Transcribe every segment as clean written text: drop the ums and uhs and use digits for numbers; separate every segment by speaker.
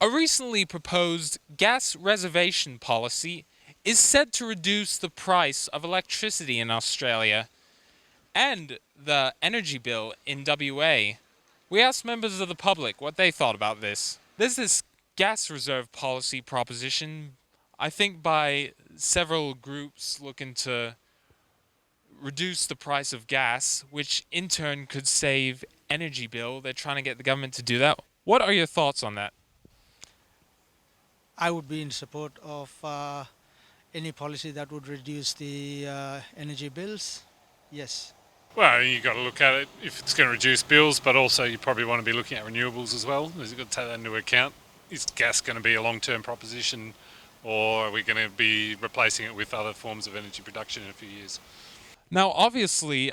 Speaker 1: A recently proposed gas reservation policy is said to reduce the price of electricity in Australia and the energy bill in WA. We asked members of the public what they thought about this. There's this gas reserve policy proposition, I think by several groups looking to reduce the price of gas, which in turn could save energy bill. They're trying to get the government to do that. What are your thoughts on that?
Speaker 2: I would be in support of any policy that would reduce the energy bills. Yes.
Speaker 3: Well, you've got to look at it if it's going to reduce bills, but also you probably want to be looking at renewables as well. You've got to take that into account. Is gas going to be a long-term proposition, or are we going to be replacing it with other forms of energy production in a few years?
Speaker 1: Now, obviously,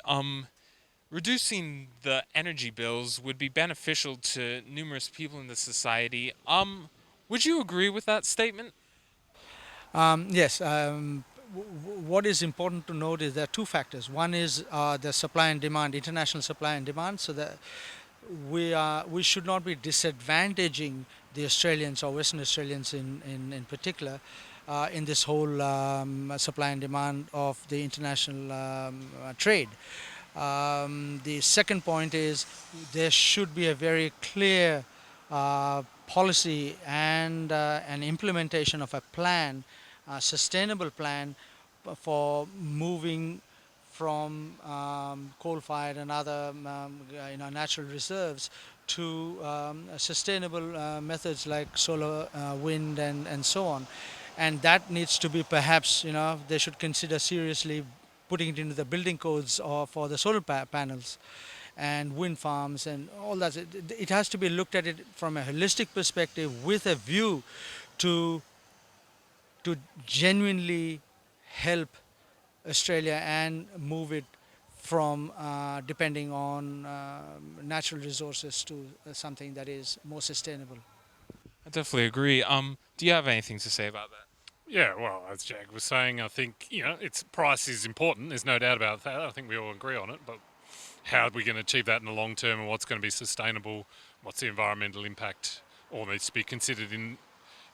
Speaker 1: reducing the energy bills would be beneficial to numerous people in the society. Would you agree with that statement?
Speaker 2: Yes. What is important to note is there are two factors. One is the supply and demand, international supply and demand, so that we should not be disadvantaging the Australians or Western Australians in particular in this whole supply and demand of the international trade. The second point is there should be a very clear policy and an implementation of a plan, a sustainable plan for moving from coal-fired and other natural reserves to sustainable methods like solar, wind, and so on. And that needs to be perhaps, they should consider seriously putting it into the building codes or for the solar panels and wind farms and all that. It has to be looked at it from a holistic perspective with a view to to genuinely help Australia and move it from depending on natural resources to something that is more sustainable.
Speaker 1: I definitely agree. Do you have anything to say about that?
Speaker 3: Yeah, well, as Jack was saying, I think its price is important. There's no doubt about that. I think we all agree on it. But how are we going to achieve that in the long term, and what's going to be sustainable? What's the environmental impact? All needs to be considered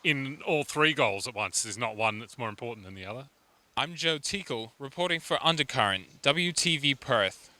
Speaker 3: in all three goals at once. There's not one that's more important than the other.
Speaker 1: I'm Joe Teakle, reporting for Undercurrent, WTV Perth.